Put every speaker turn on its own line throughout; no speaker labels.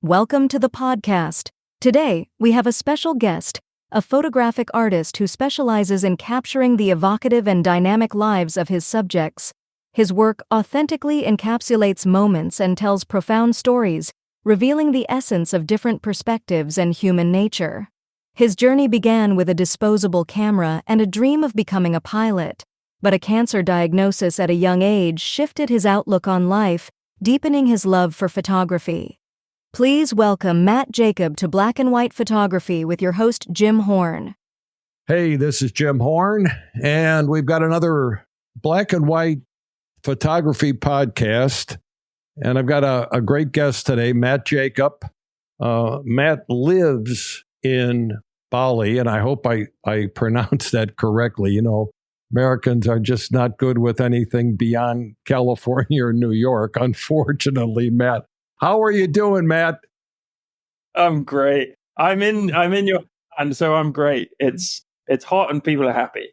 Welcome to the podcast. Today, we have a special guest, a photographic artist who specializes in capturing the evocative and dynamic lives of his subjects. His work authentically encapsulates moments and tells profound stories, revealing the essence of different perspectives and human nature. His journey began with a disposable camera and a dream of becoming a pilot, but a cancer diagnosis at a young age shifted his outlook on life, deepening his love for photography. Please welcome Matt Jacob to Black and White Photography with your host, Jim Horn.
Hey, this is Jim Horn, and we've got another Black and White Photography podcast, and I've got a great guest today, Matt Jacob. Matt lives in Bali, and I hope I pronounced that correctly. You know, Americans are just not good with anything beyond California or New York, unfortunately, Matt. How are you doing, Matt?
I'm great. I'm in your, and so I'm great. It's hot and people are happy.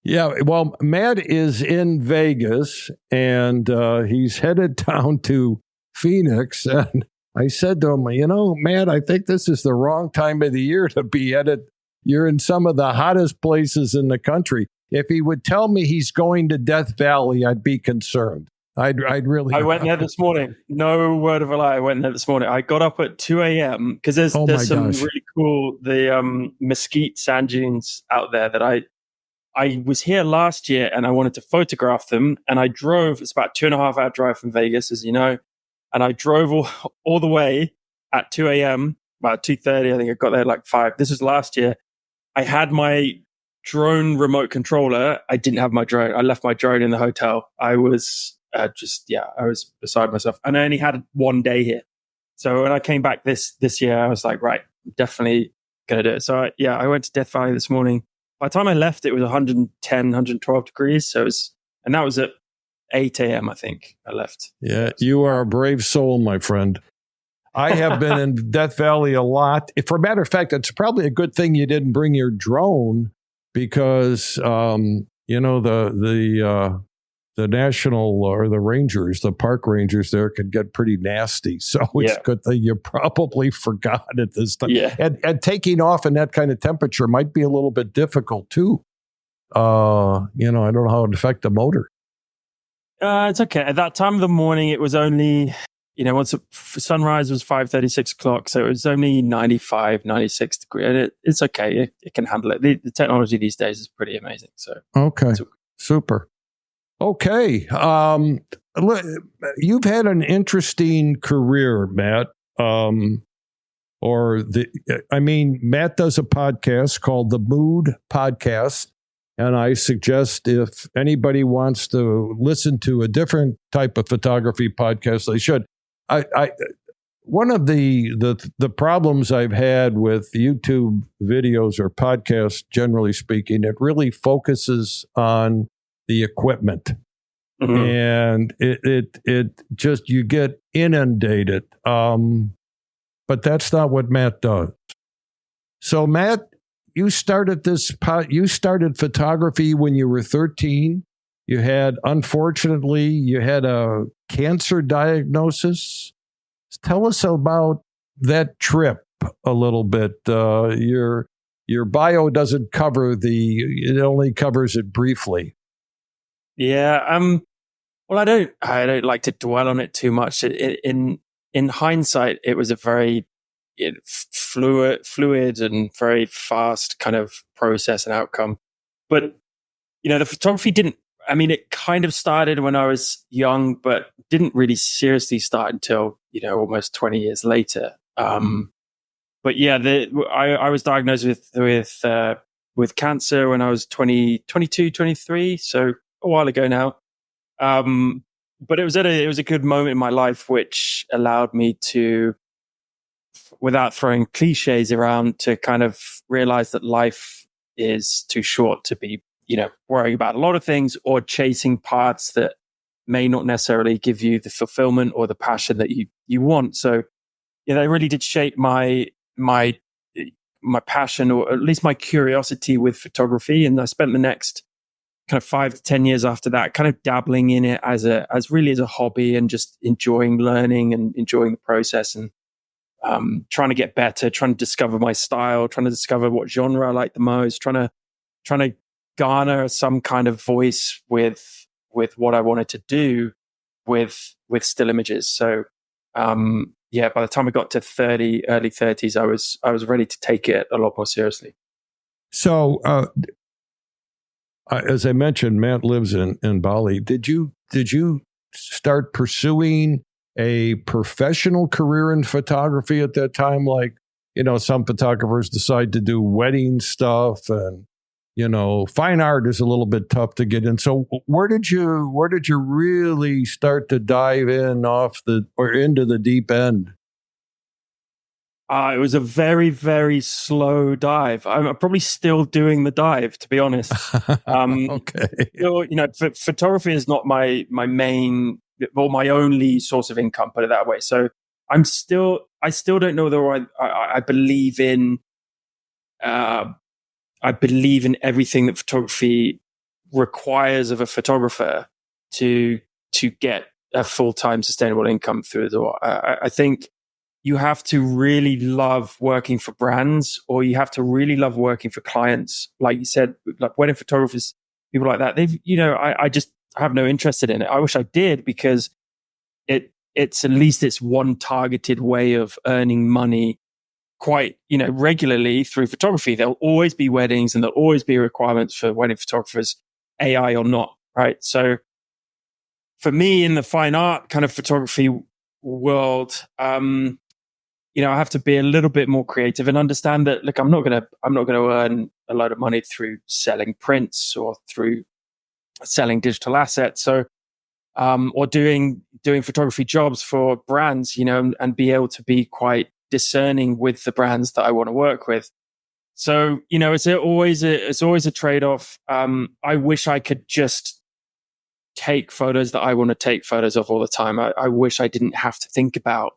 Yeah, well, Matt is in Vegas and he's headed down to Phoenix. And I said to him, you know, Matt, I think this is the wrong time of the year to be headed. You're in some of the hottest places in the country. If he would tell me he's going to Death Valley, I'd be concerned. I'd really.
I went there this morning. No word of a lie. I went there this morning. I got up at 2 a.m. because there's some really cool mesquite sand dunes out there that I was here last year and I wanted to photograph them. And I drove. It's about 2.5 hour drive from Vegas, as you know. And I drove all the way at 2 a.m. About 2:30. I think I got there at like 5. This was last year. I had my drone remote controller. I didn't have my drone. I left my drone in the hotel. I was I was beside myself. And I only had 1 day here. So when I came back this year, I was like, right, definitely going to do it. So I went to Death Valley this morning. By the time I left, it was 110, 112 degrees. And that was at 8 a.m., I think I left.
Yeah, you are a brave soul, my friend. I have been in Death Valley a lot. For a matter of fact, it's probably a good thing you didn't bring your drone because, the national or the rangers, the park rangers there could get pretty nasty. So it's a good thing you probably forgot at this time.
Yeah.
And taking off in that kind of temperature might be a little bit difficult too. I don't know how it affect the motor.
It's okay. At that time of the morning, it was only, once sunrise was 5:30, 6 o'clock. So it was only 95, 96 degrees. And it's okay. It can handle it. The technology these days is pretty amazing. So
okay. Super. Okay. You've had an interesting career, Matt. Matt does a podcast called The Mood Podcast. And I suggest if anybody wants to listen to a different type of photography podcast, they should. One of the problems I've had with YouTube videos or podcasts, generally speaking, it really focuses on the equipment. Mm-hmm. And it just, you get inundated. But that's not what Matt does. So Matt, you started photography when you were 13. Unfortunately, you had a cancer diagnosis. Tell us about that trip a little bit. Your bio doesn't cover it only covers it briefly.
Yeah. Well, I don't like to dwell on it too much. In hindsight, it was a very fluid and very fast kind of process and outcome. But, the photography it kind of started when I was young, but didn't really seriously start until, almost 20 years later. But yeah, I was diagnosed with cancer when I was 22, 23. So a while ago now. But it was a good moment in my life, which allowed me to, without throwing cliches around, to kind of realize that life is too short to be, worrying about a lot of things or chasing paths that may not necessarily give you the fulfillment or the passion that you want. So, they really did shape my passion, or at least my curiosity with photography. And I spent the next kind of 5 to 10 years after that, kind of dabbling in it as really as a hobby and just enjoying learning and enjoying the process. And trying to get better, trying to discover my style, trying to discover what genre I like the most, trying to garner some kind of voice with what I wanted to do with still images. So by the time I got to early 30s, I was ready to take it a lot more seriously.
So as I mentioned, Matt lives in Bali. Did you start pursuing a professional career in photography at that time? Like, some photographers decide to do wedding stuff, and fine art is a little bit tough to get in. So where did you really start to dive into the deep end?
It was a very, very slow dive. I'm probably still doing the dive, to be honest.
Okay.
Photography is not my main or my only source of income, put it that way. So I still don't know whether I believe in everything that photography requires of a photographer to get a full-time sustainable income through the door. I think you have to really love working for brands, or you have to really love working for clients. Like you said, like wedding photographers, people like that, I just have no interest in it. I wish I did, because it's at least it's one targeted way of earning money quite, regularly through photography. There'll always be weddings, and there'll always be requirements for wedding photographers, AI or not, right? So for me, in the fine art kind of photography world, I have to be a little bit more creative and understand that, look, I'm not going to earn a lot of money through selling prints or through selling digital assets. So, or doing photography jobs for brands, and be able to be quite discerning with the brands that I want to work with. So, it's always a trade-off. I wish I could just take photos that I want to take photos of all the time. I wish I didn't have to think about,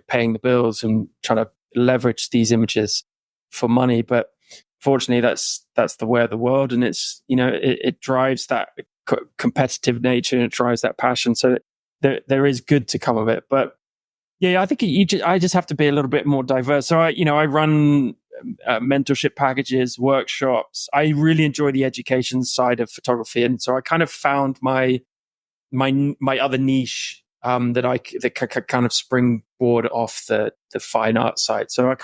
paying the bills and trying to leverage these images for money. But fortunately, that's the way of the world, and it's, it drives that competitive nature, and it drives that passion. So there is good to come of it. But yeah, I think I just have to be a little bit more diverse. So I run mentorship packages, workshops. I really enjoy the education side of photography, and so I kind of found my other niche that kind of springboard off the fine art side. So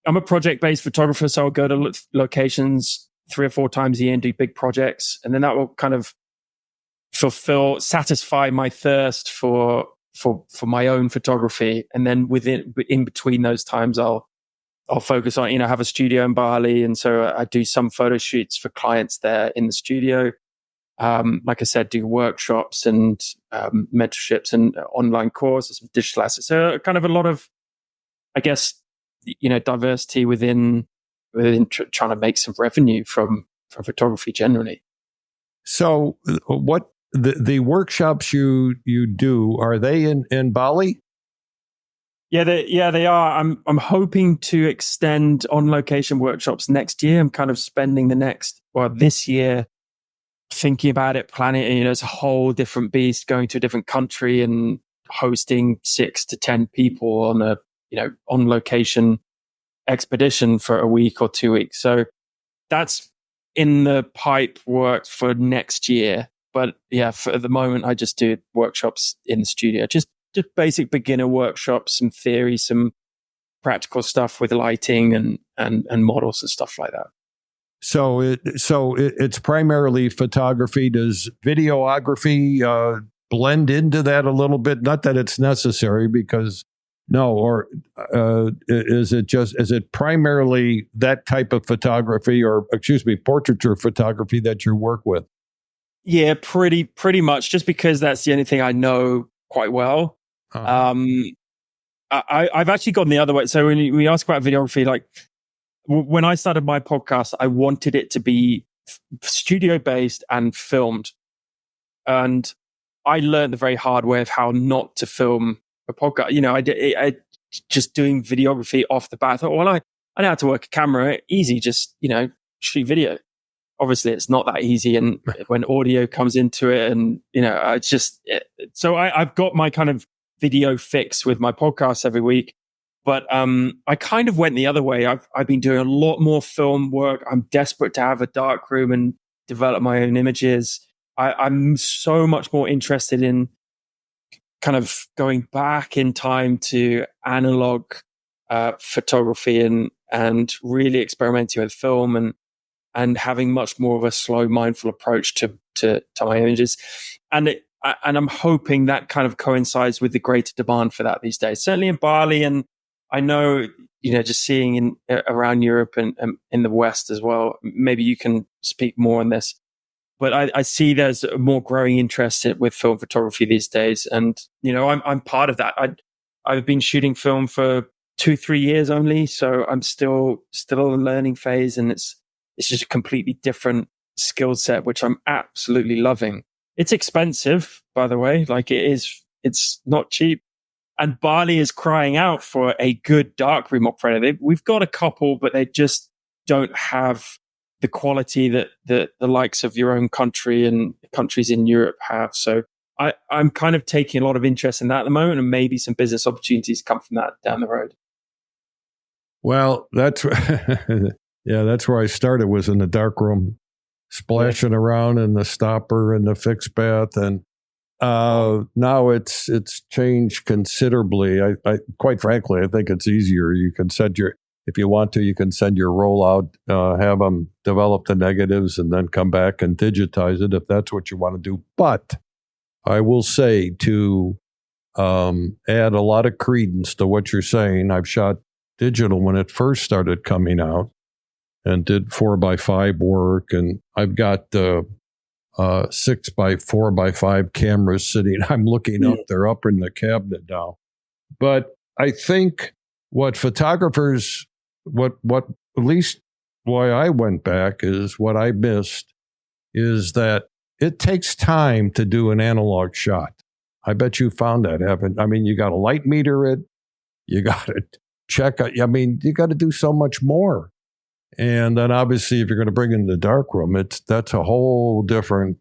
I'm a project-based photographer, so I'll go to locations 3 or 4 times a year and do big projects, and then that will kind of satisfy my thirst for my own photography. And then in between those times, I'll focus on, have a studio in Bali, and so I do some photo shoots for clients there in the studio. Like I said, do workshops and mentorships and online courses, digital assets. So kind of a lot of, I guess, diversity within trying to make some revenue from photography generally.
So what the workshops you do, are they in Bali?
Yeah, they are. I'm hoping to extend on location workshops next year. I'm kind of spending this year thinking about it, planning it. It's a whole different beast, going to a different country and hosting 6 to 10 people on a on location expedition for a week or 2 weeks. So that's in the pipe work for next year. But yeah, for the moment, I just do workshops in the studio, just basic beginner workshops, some theory, some practical stuff with lighting and models and stuff like that.
So it's primarily photography. Does videography blend into that a little bit? Not that it's necessary, because or is it primarily that type of photography, or portraiture photography that you work with?
Yeah, pretty much, just because that's the only thing I know quite well. Uh-huh. I've actually gone the other way. So when you ask about videography, like when I started my podcast, I wanted it to be studio based and filmed. And I learned the very hard way of how not to film a podcast. I just doing videography off the bat. I thought, well, I know how to work a camera. Easy, just, shoot video. Obviously, it's not that easy. And when audio comes into it, and, it's just, so I've got my kind of video fix with my podcast every week. But I kind of went the other way. I've been doing a lot more film work. I'm desperate to have a dark room and develop my own images. I'm so much more interested in kind of going back in time to analog photography and really experimenting with film and having much more of a slow, mindful approach to my images. And I'm hoping that kind of coincides with the greater demand for that these days. Certainly in Bali, and I know, just seeing in around Europe and in the West as well. Maybe you can speak more on this. But I see there's a more growing interest with film photography these days, and I'm part of that. I've been shooting film for 2-3 years only, so I'm still in the learning phase, and it's just a completely different skill set, which I'm absolutely loving. It's expensive, by the way, like it's not cheap, and Bali is crying out for a good darkroom operator. We've got a couple, but they just don't have the quality that the likes of your own country and countries in Europe have. So I'm kind of taking a lot of interest in that at the moment, and maybe some business opportunities come from that down the road.
Well, that's that's where I started, was in the dark room, splashing around in the stopper and the fixed bath, and now it's changed considerably. I quite frankly, I think it's easier. You can if you want to, you can send your roll out, have them develop the negatives, and then come back and digitize it if that's what you want to do. But I will say, to add a lot of credence to what you're saying, I've shot digital when it first started coming out and did 4x5 work. And I've got 6x4x5 cameras sitting. I'm looking up, they're up in the cabinet now. But I think what photographers, what at least why I went back is what I missed is that it takes time to do an analog shot. I bet you found that, haven't? I mean, you got to light meter it, you got to check it. I mean, you got to do so much more. And then obviously, if you're going to bring in the darkroom, that's a whole different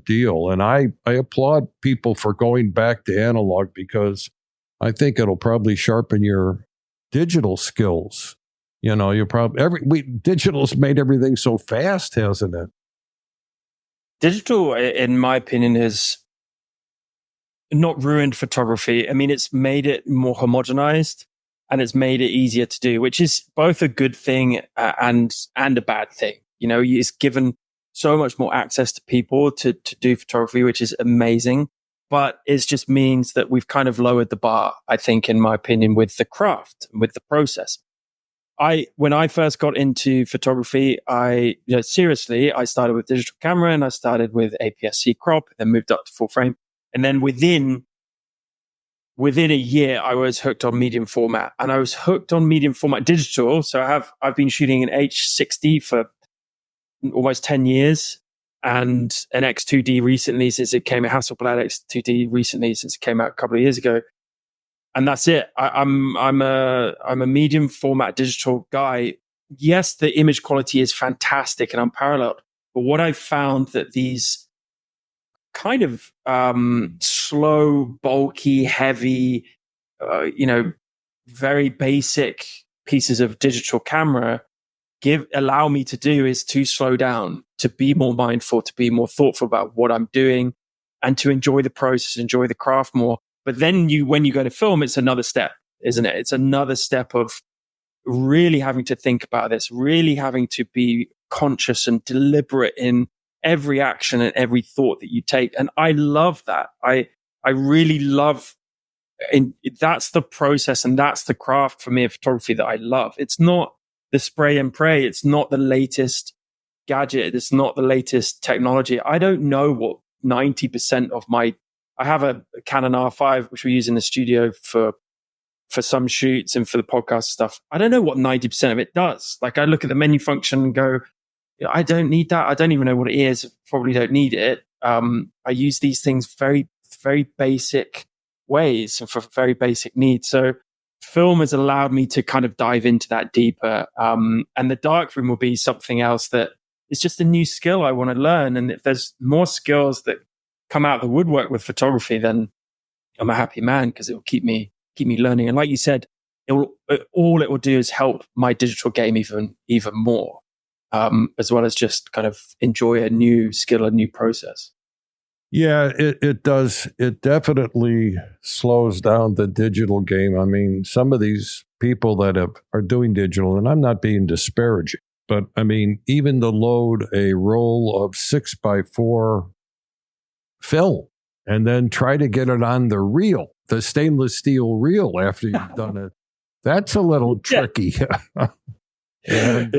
deal. And I applaud people for going back to analog, because I think it'll probably sharpen your digital skills. Digital's made everything so fast, hasn't it?
Digital, in my opinion, has not ruined photography. I mean, it's made it more homogenized, and it's made it easier to do, which is both a good thing and a bad thing. It's given so much more access to people to do photography, which is amazing. But it just means that we've kind of lowered the bar, I think, in my opinion, with the craft, with the process. When I first got into photography, seriously, I started with digital camera, and I started with APS-C crop, then moved up to full frame. And then within a year, I was hooked on medium format, and I was hooked on medium format digital. So I've been shooting an H60 for almost 10 years, and an X2D recently, since it came out, Hasselblad X2D recently, since it came out a couple of years ago. And that's it. I'm a medium format digital guy. Yes, the image quality is fantastic and unparalleled. But what I've found that these kind of slow, bulky, heavy, very basic pieces of digital camera allow me to do is to slow down, to be more mindful, to be more thoughtful about what I'm doing, and to enjoy the process, enjoy the craft more. But then when you go to film, it's another step, isn't it? It's another step of really having to think about this, really having to be conscious and deliberate in every action and every thought that you take. And I love that. I really love, and that's the process and that's the craft for me of photography that I love. It's not the spray and pray. It's not the latest gadget. It's not the latest technology. I don't know what 90% of I have a Canon R5, which we use in the studio for some shoots and for the podcast stuff. I don't know what 90% of it does. Like, I look at the menu function and go, I don't need that. I don't even know what it is. Probably don't need it. I use these things very, very basic ways and for very basic needs. So film has allowed me to kind of dive into that deeper. And the darkroom will be something else that is just a new skill I want to learn. And if there's more skills that come out of the woodwork with photography, then I'm a happy man, because it will keep me learning. And like you said, all it will do is help my digital game even more, as well as just kind of enjoy a new skill, a new process.
Yeah, it does. It definitely slows down the digital game. I mean, some of these people that are doing digital, and I'm not being disparaging, but I mean, even to load a roll of 6x4 film and then try to get it on the reel, the stainless steel reel after you've done it, that's a little tricky. And,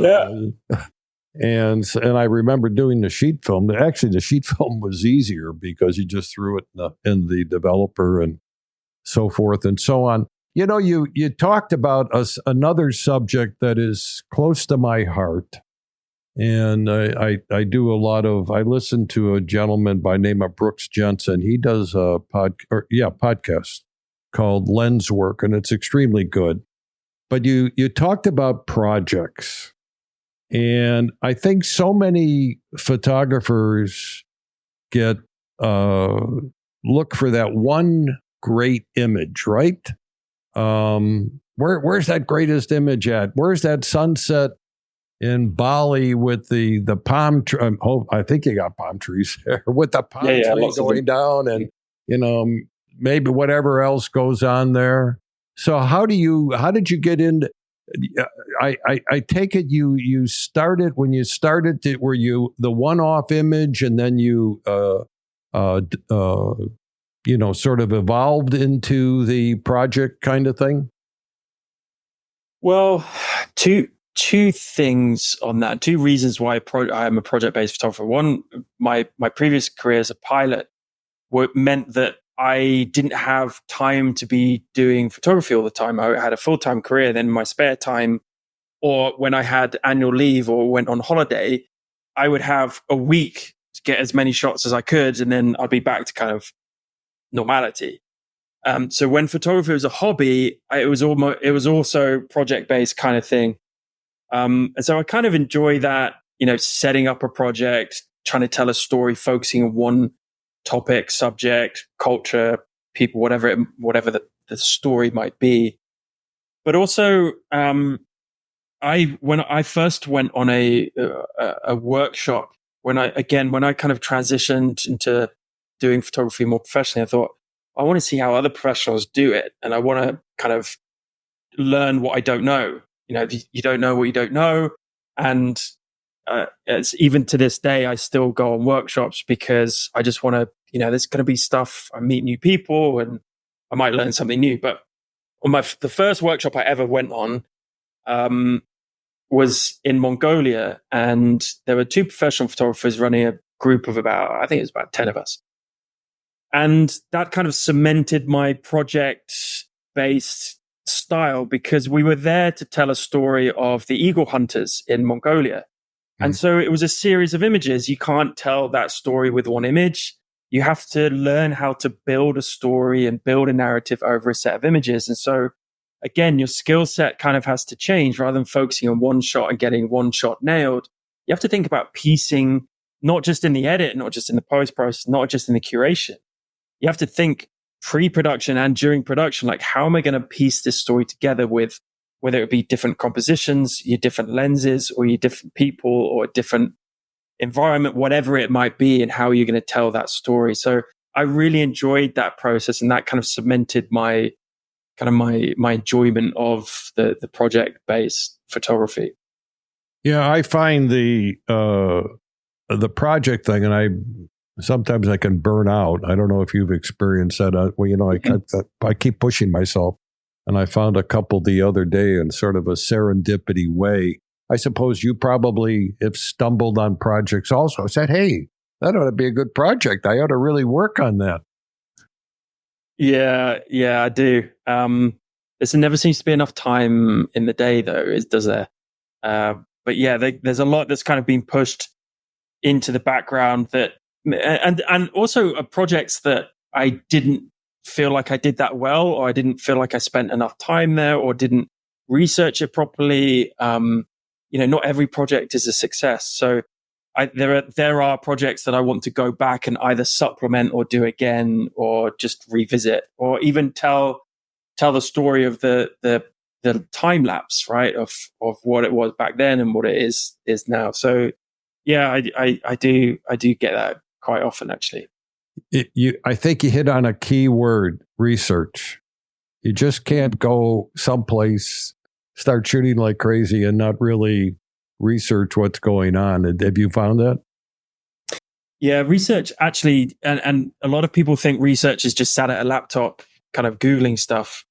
And I remember doing the sheet film. Actually, the sheet film was easier because you just threw it in the developer and so forth and so on. You know, you talked about another subject that is close to my heart. And I do a lot of, I listen to a gentleman by name of Brooks Jensen. He does a podcast called Lens Work, and it's extremely good. But you talked about projects. And I think so many photographers look for that one great image, right? Where's that greatest image at? Where's that sunset in Bali with the palm tree? I think you got palm trees there with the palm tree going down, and maybe whatever else goes on there. So how did you get into? I take it you started when you started to, were you the one-off image and then you sort of evolved into the project kind of thing?
Well, two things on that. Two reasons why I am a project-based photographer. One, my previous career as a pilot meant that I didn't have time to be doing photography all the time. I had a full-time career. Then in my spare time, or when I had annual leave or went on holiday, I would have a week to get as many shots as I could, and then I'd be back to kind of normality. So when photography was a hobby, it was also project-based kind of thing. And so I kind of enjoy that, setting up a project, trying to tell a story, focusing on one topic, subject, culture, people, whatever the story might be. But also, when I first went on a workshop, when I kind of transitioned into doing photography more professionally, I thought, I want to see how other professionals do it, and I want to kind of learn what I don't know. You don't know what you don't know, and it's even to this day, I still go on workshops because I just want to, there's going to be stuff. I meet new people and I might learn something new. But on the first workshop I ever went on was in Mongolia, and there were two professional photographers running a group of I think it was about 10 of us. And that kind of cemented my project-based style because we were there to tell a story of the eagle hunters in Mongolia. And so it was a series of images. You can't tell that story with one image. You have to learn how to build a story and build a narrative over a set of images. And so, again, your skill set kind of has to change rather than focusing on one shot and getting one shot nailed. You have to think about piecing, not just in the edit, not just in the post process, not just in the curation. You have to think pre-production and during production, like, how am I going to piece this story together with whether it be different compositions, your different lenses, or your different people, or a different environment, whatever it might be, and how you're going to tell that story. So I really enjoyed that process, and that kind of cemented my enjoyment of the project-based photography.
Yeah, I find the project thing, and sometimes I can burn out. I don't know if you've experienced that. I keep pushing myself. And I found a couple the other day in sort of a serendipity way. I suppose you probably have stumbled on projects also. I said, hey, that ought to be a good project. I ought to really work on that.
Yeah, I do. There never seems to be enough time in the day, though, does there? But yeah, there's a lot that's kind of been pushed into the background and also projects that I didn't feel like I did that well, or I didn't feel like I spent enough time there, or didn't research it properly. Not every project is a success. So there are projects that I want to go back and either supplement or do again, or just revisit, or even tell the story of the the time lapse, right, of what it was back then and what it is now. So yeah, I do get that quite often, actually.
I think you hit on a key word: research. You just can't go someplace, start shooting like crazy, and not really research what's going on. Have you found that?
Yeah, research actually, and a lot of people think research is just sat at a laptop, kind of Googling stuff,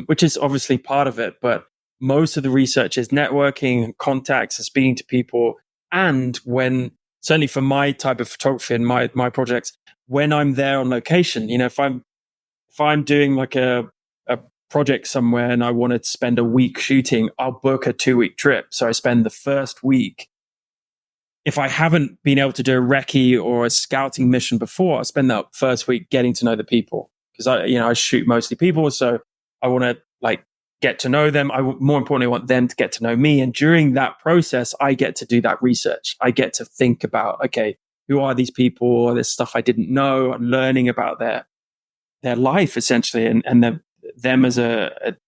which is obviously part of it. But most of the research is networking, contacts, and speaking to people. And when, certainly for my type of photography and my projects, when I'm there on location, if I'm doing like a project somewhere and I want to spend a week shooting, I'll book a 2-week trip. So I spend the first week. If I haven't been able to do a recce or a scouting mission before, I spend that first week getting to know the people, because I shoot mostly people, so I want to get to know them. More importantly, I want them to get to know me, and during that process, I get to do that research. I get to think about, okay, who are these people? There's stuff I didn't know. I'm learning about their life essentially, and them as a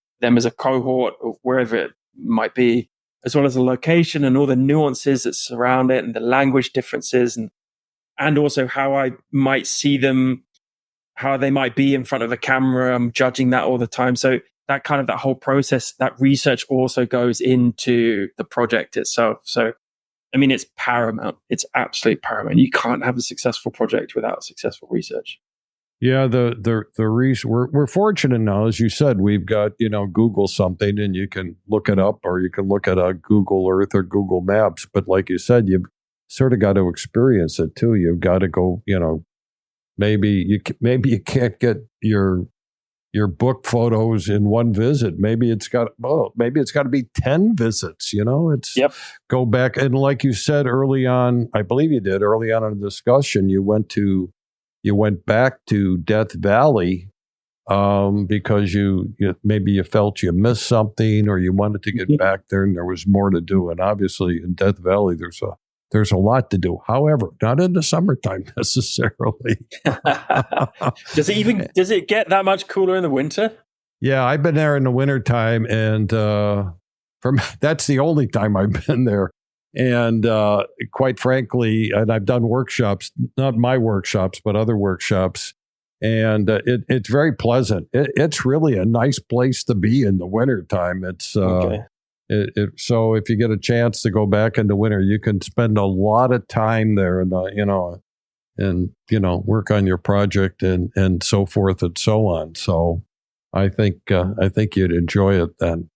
cohort, or wherever it might be, as well as the location and all the nuances that surround it and the language differences, and also how I might see them, how they might be in front of a camera. I'm judging that all the time. So that whole process, that research also goes into the project itself. So, I mean, it's paramount. It's absolutely paramount. You can't have a successful project without successful research.
Yeah, we're fortunate now, as you said, we've got, Google something and you can look it up, or you can look at Google Earth or Google Maps. But like you said, you've sort of got to experience it too. You've got to go, maybe you can't get your book photos in one visit. Maybe it's got to be 10 visits, it's
Yep.
Go back. And like you said early on, I believe you did early on in the discussion, you went back to Death Valley because you maybe you felt you missed something, or you wanted to get back there and there was more to do. And obviously in Death Valley, there's a lot to do. However, not in the summertime necessarily.
Does it get that much cooler in the winter?
Yeah, I've been there in the wintertime, and that's the only time I've been there. And quite frankly, and I've done workshops, not my workshops, but other workshops, and it's very pleasant. It's really a nice place to be in the wintertime. It's okay. So if you get a chance to go back in the winter, you can spend a lot of time there, and work on your project and so forth and so on. So I think you'd enjoy it then.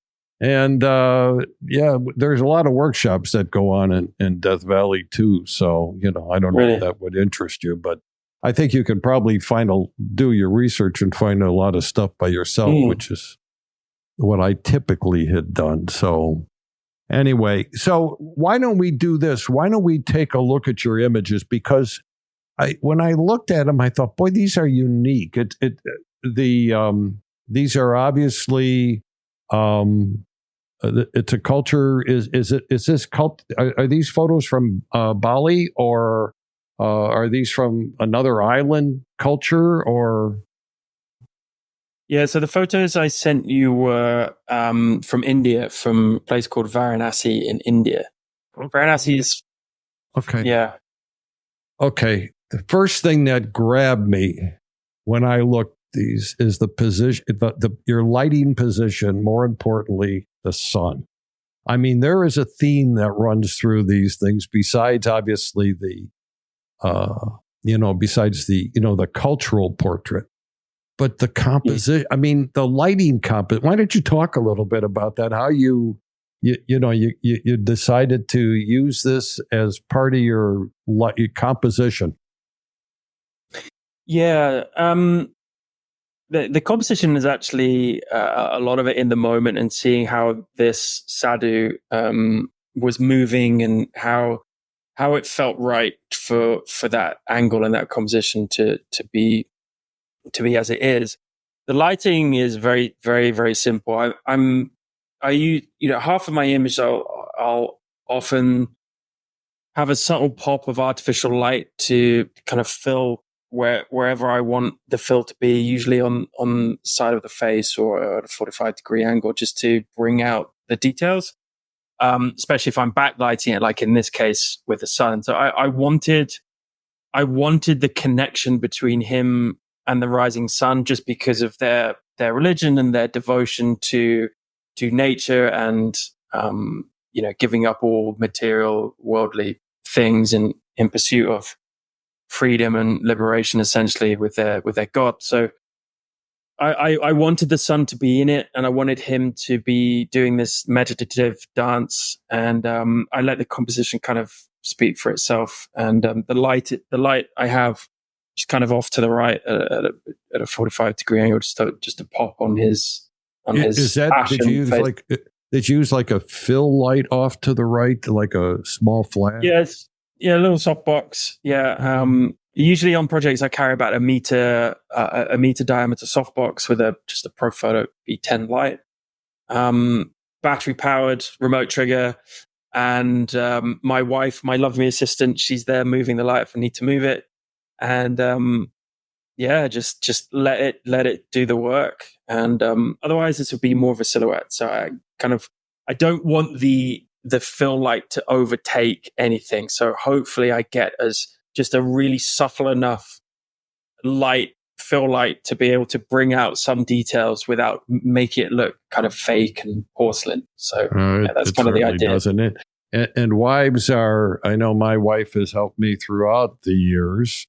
And there's a lot of workshops that go on in Death Valley too. So, I don't know if that would interest you, but I think you can probably do your research and find a lot of stuff by yourself, which is what I typically had done. So anyway, so why don't we do this? Why don't we take a look at your images? Because when I looked at them, I thought, boy, these are unique. These are obviously, it's a culture. Is this cult? Are these photos from Bali, or are these from another island culture, or?
Yeah, so the photos I sent you were from India, from a place called Varanasi in India. Varanasi is
okay.
Yeah.
Okay. The first thing that grabbed me when I looked these is the position, your lighting position. More importantly, the sun. I mean, there is a theme that runs through these things, besides obviously the cultural portrait, but the composition. I mean, the lighting Why don't you talk a little bit about that? How you decided to use this as part of your composition?
Yeah. The composition is actually a lot of it in the moment, and seeing how this sadhu was moving, and how it felt right for that angle and that composition to be as it is. The lighting is very, very, very simple. I use, half of my image, I'll often have a subtle pop of artificial light to kind of fill wherever I want the fill to be, usually on the side of the face or at a 45-degree angle, just to bring out the details. Especially if I'm backlighting it, like in this case with the sun. So I wanted the connection between him and the rising sun, just because of their religion and their devotion to nature, and giving up all material, worldly things in pursuit of freedom and liberation, essentially with their God. So I wanted the sun to be in it, and I wanted him to be doing this meditative dance, and I let the composition kind of speak for itself. And the light I have just kind of off to the right at a 45-degree angle, just to pop on his
Is that,
did
you use like a fill light off to the right, like a small flash?
Yes, yeah, a little softbox. Yeah. Usually on projects, I carry about a meter diameter softbox with just a Profoto B10 light, battery powered, remote trigger, and my wife, my lovely assistant, she's there moving the light if I need to move it, and just let it do the work, and otherwise this would be more of a silhouette. So I don't want the fill light to overtake anything. So hopefully I get as just a really subtle enough fill light to be able to bring out some details without making it look kind of fake and porcelain. So that's kind of the idea.
Doesn't it? And wives I know my wife has helped me throughout the years,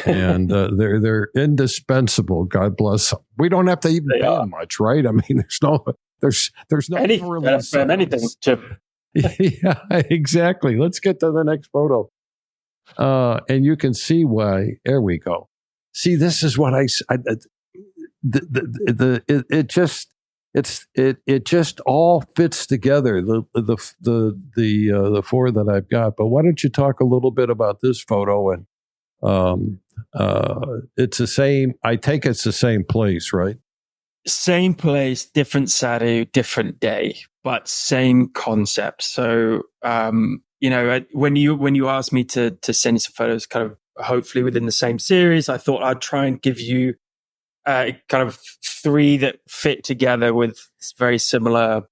and they're indispensable. God bless them. We don't have to even pay them much, right? I mean, there's no
anything, Chip.
Yeah, exactly. Let's get to the next photo. And you can see why. There we go. See, this is what it just all fits together. The four that I've got. But why don't you talk a little bit about this photo? And it's the same. I take it's the same place, right?
Same place, different sadhu, different day, but same concept. So, when you asked me to send you some photos, kind of hopefully within the same series, I thought I'd try and give you kind of three that fit together with very similar,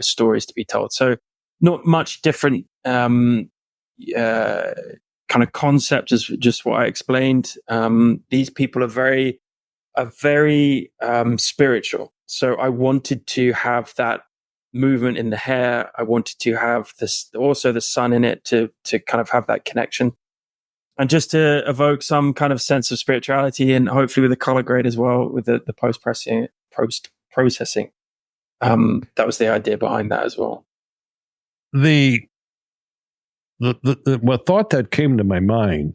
stories to be told. So not much different, kind of concept as just what I explained. These people are very spiritual. So I wanted to have that movement in the hair. I wanted to have also the sun in it to kind of have that connection, and just to evoke some kind of sense of spirituality, and hopefully with the color grade as well, with the post processing. That was the idea behind that as well.
The thought that came to my mind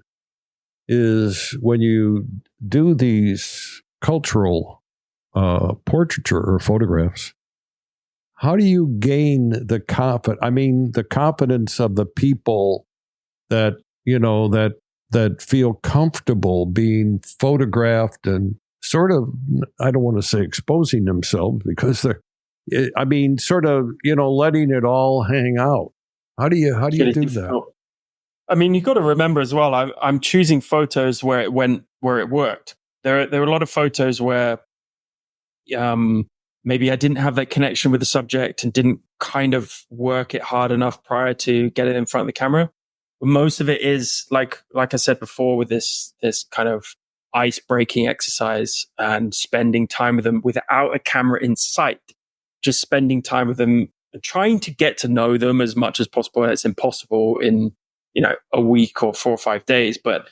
is when you do these cultural portraiture or photographs, how do you gain the confidence of the people that feel comfortable being photographed and sort of, I don't want to say exposing themselves, because sort of, letting it all hang out. How do you do that?
I mean, you've got to remember as well, I'm choosing photos where it worked. There are a lot of photos where maybe I didn't have that connection with the subject and didn't kind of work it hard enough prior to get it in front of the camera. But most of it is like I said before, with this kind of ice breaking exercise and spending time with them without a camera in sight, just spending time with them and trying to get to know them as much as possible. And it's impossible in, a week or 4 or 5 days, but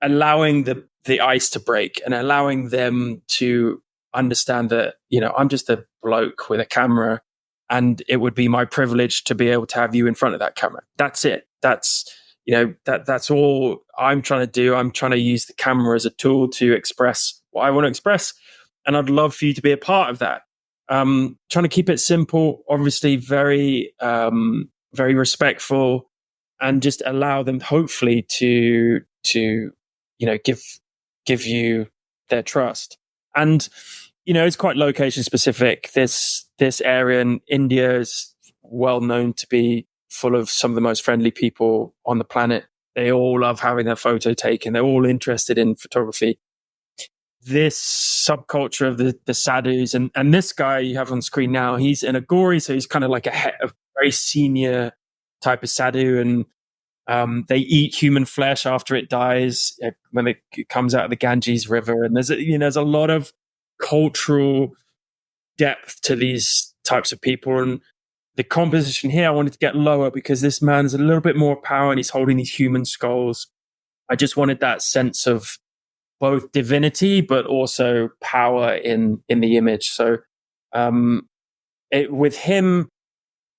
allowing the ice to break and allowing them to understand that, I'm just a bloke with a camera, and it would be my privilege to be able to have you in front of that camera. That's it. That's all I'm trying to do. I'm trying to use the camera as a tool to express what I want to express. And I'd love for you to be a part of that. Trying to keep it simple, obviously very, very respectful, and just allow them hopefully to give you their trust. And, it's quite location specific. This area in India is well known to be full of some of the most friendly people on the planet. They all love having their photo taken. They're all interested in photography. This subculture of the sadhus, and this guy you have on screen now, he's an Agori, so he's kind of like a very senior type of sadhu, and they eat human flesh after it dies when it comes out of the Ganges River. And there's a lot of cultural depth to these types of people. And the composition here, I wanted to get lower because this man's a little bit more power and he's holding these human skulls. I just wanted that sense of both divinity, but also power in the image. So with him,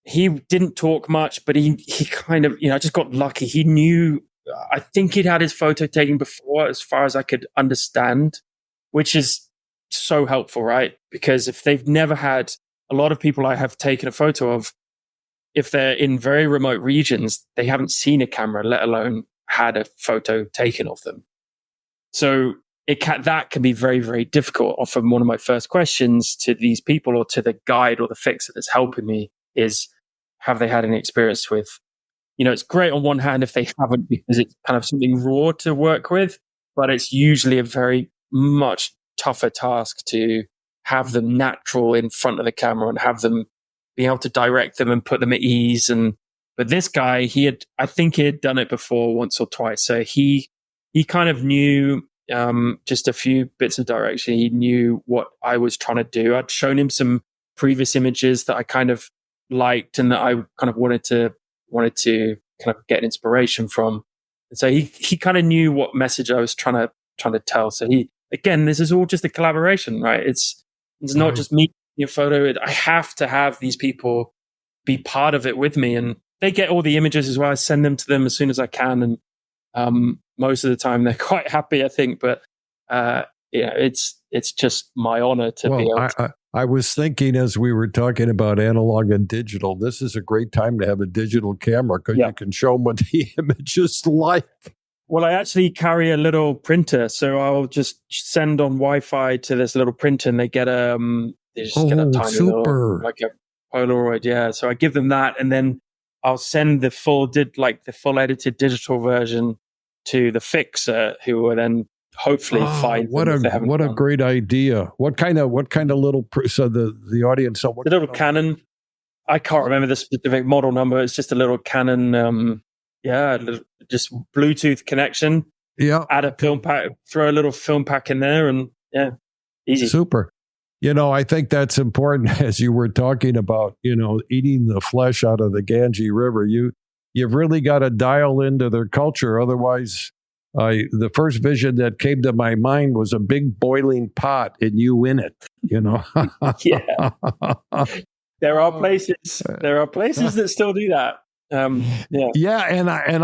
he didn't talk much, but he kind of, I just got lucky. He knew, I think he'd had his photo taken before, as far as I could understand, which is so helpful, right? Because if they've never had, a lot of people I have taken a photo of, if they're in very remote regions, they haven't seen a camera, let alone had a photo taken of them. So that can be very, very difficult. Often one of my first questions to these people or to the guide or the fixer that's helping me is, have they had any experience with, it's great on one hand if they haven't, because it's kind of something raw to work with, but it's usually a very much tougher task to have them natural in front of the camera and have them be able to direct them and put them at ease. But this guy, I think he had done it before once or twice. So he kind of knew just a few bits of direction. He knew what I was trying to do. I'd shown him some previous images that I kind of liked and that I kind of wanted to kind of get inspiration from. And so he kind of knew what message I was trying to tell. So this is all just a collaboration, right? It's not just me taking a photo. I have to have these people be part of it with me, and they get all the images as well. I send them to them as soon as I can, and most of the time they're quite happy, I think. But it's just my honor to be able to.
I was thinking as we were talking about analog and digital, this is a great time to have a digital camera because you can show them what the image is like.
Well, I actually carry a little printer, so I'll just send on Wi-Fi to this little printer, and they get a tiny little, like a Polaroid. Yeah, so I give them that, and then I'll send the full edited digital version to the fixer, who will then hopefully find
what a great idea. What kind of little so the audience, so what
the little Canon, I can't remember the specific model number. It's just a little Canon just Bluetooth connection.
Yeah,
add a film pack, throw a little film pack in there, and easy.
Super. I think that's important as you were talking about, eating the flesh out of the Ganges River. You've really got to dial into their culture. Otherwise, the first vision that came to my mind was a big boiling pot and you in it,
Yeah. There are places that still do that.
And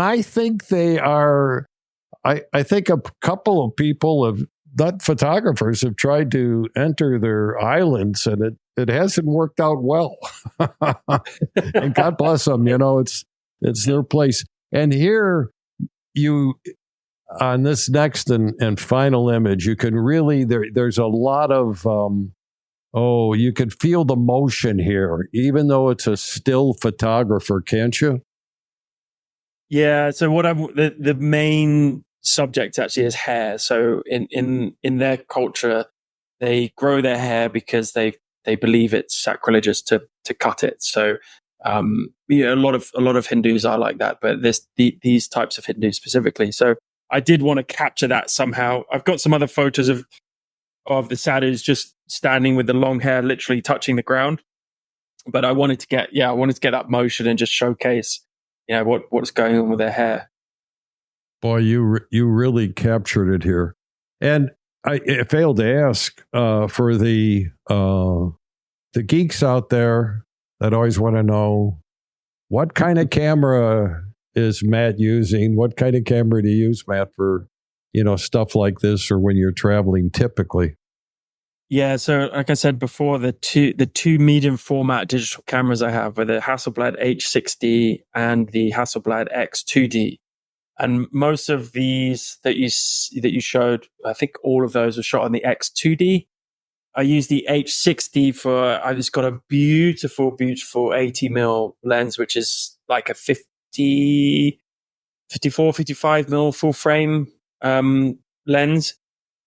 I think they are. I think a couple of people not photographers have tried to enter their islands, and it hasn't worked out well. And God bless them. It's their place. And here on this next and final image, you can really there's a lot of you can feel the motion here, even though it's a still photographer, can't you?
Yeah. So the main subject actually is hair. So in their culture, they grow their hair because they believe it's sacrilegious to cut it. So a lot of Hindus are like that, but these types of Hindus specifically. So I did want to capture that somehow. I've got some other photos of the sadhus just standing with the long hair, literally touching the ground. But I wanted to get that motion and just showcase, what's going on with their hair.
Boy, you really captured it here. And I failed to ask for the geeks out there that always want to know, what kind of camera is Matt using? What kind of camera do you use, Matt, for stuff like this, or when you're traveling typically?
Yeah, so like I said before, the two medium format digital cameras I have are the Hasselblad H6D and the Hasselblad X2D. And most of these that you showed, I think all of those were shot on the X2D. I use the H6D I've just got a beautiful, beautiful 80mm lens, which is like a 50 54, 55 mil full frame lens.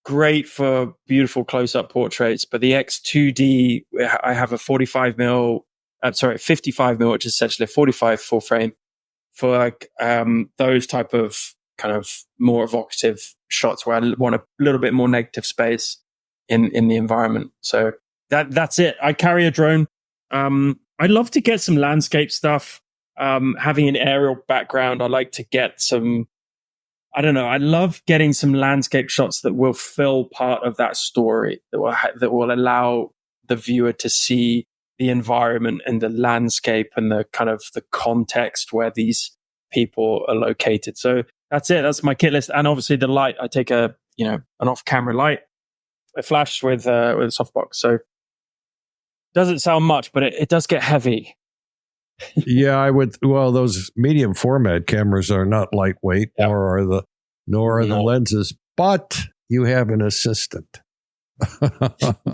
Great for beautiful close-up portraits. But the X2D, I have a 55 mil, 55 mil, which is essentially a 45 full frame for like those type of kind of more evocative shots where I want a little bit more negative space in the environment. So that's it. I carry a drone. I'd love to get some landscape stuff. Having an aerial background, I like to get some, I don't know, I love getting some landscape shots that will fill part of that story, that will allow the viewer to see the environment and the landscape and the kind of the context where these people are located. So that's it. That's my kit list. And obviously the light, I take an off-camera light, a flash with a softbox. So it doesn't sound much, but it does get heavy.
Yeah, I would. Well, those medium format cameras are not lightweight, nor are the lenses. But you have an assistant.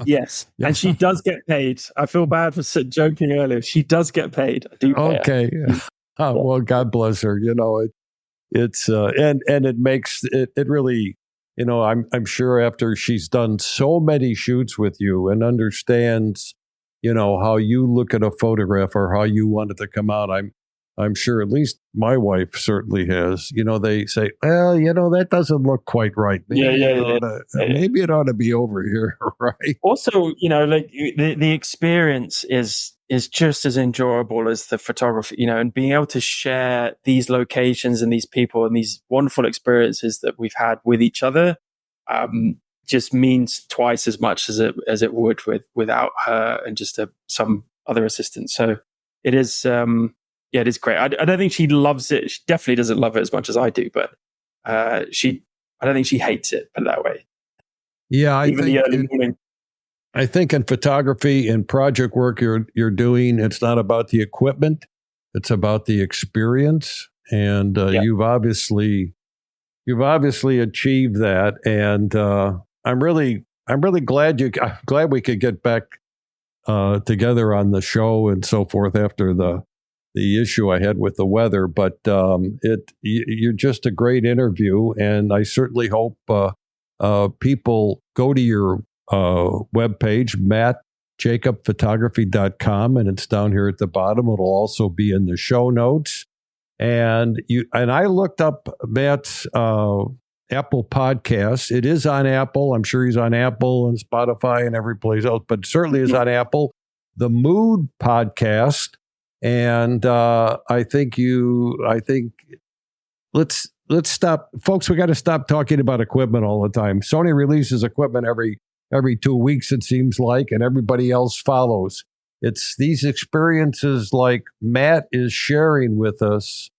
Yes, and she does get paid. I feel bad for joking earlier. She does get paid. I do pay
okay. Well, God bless her. It's and it makes it really. I'm sure after she's done so many shoots with you and understands, how you look at a photograph or how you want it to come out. I'm sure at least my wife certainly has. They say, well, that doesn't look quite right. Maybe maybe it ought to be over here, right?
Also, like the experience is just as enjoyable as the photography, and being able to share these locations and these people and these wonderful experiences that we've had with each other. Just means twice as much as it would without her and just some other assistant. So it is, it is great. I don't think she loves it. She definitely doesn't love it as much as I do, but I don't think she hates it, put it that way.
Yeah, I think in photography and project work you're doing, it's not about the equipment, it's about the experience, and you've obviously achieved that, and I'm really glad we could get back together on the show and so forth after the issue I had with the weather. But you're just a great interview, and I certainly hope people go to your webpage, mattjacobphotography.com, and it's down here at the bottom. It'll also be in the show notes. And I looked up Matt's Apple Podcasts. It is on Apple. I'm sure he's on Apple and Spotify and every place else, but certainly is on Apple. The Mood Podcast. And I think let's stop, folks. We got to stop talking about equipment all the time. Sony releases equipment every 2 weeks, it seems like, and everybody else follows. It's these experiences like Matt is sharing with us.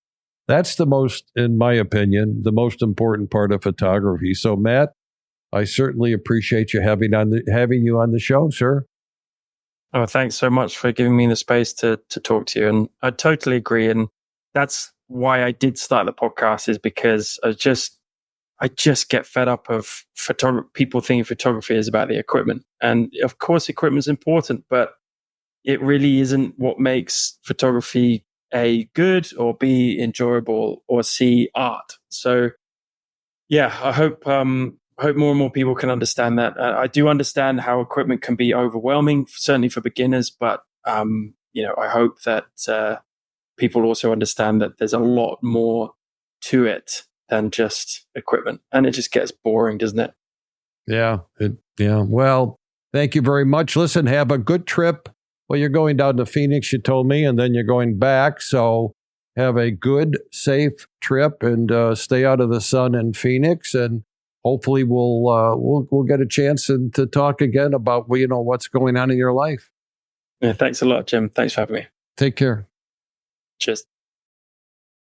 That's the most, in my opinion, the most important part of photography. So, Matt, I certainly appreciate you having you on the show, sir.
Oh, thanks so much for giving me the space to talk to you. And I totally agree. And that's why I did start the podcast, is because I just get fed up of people thinking photography is about the equipment. And of course, equipment is important, but it really isn't what makes photography A, good, or B, enjoyable, or C, art. So yeah, I hope more and more people can understand that. I do understand how equipment can be overwhelming, certainly for beginners, but I hope that people also understand that there's a lot more to it than just equipment, and it just gets boring, doesn't it?
Yeah. Well, thank you very much. Listen, have a good trip. Well, you're going down to Phoenix, you told me, and then you're going back. So have a good, safe trip, and stay out of the sun in Phoenix. And hopefully we'll get a chance to talk again about what's going on in your life.
Yeah, thanks a lot, Jim. Thanks for having me.
Take care.
Cheers.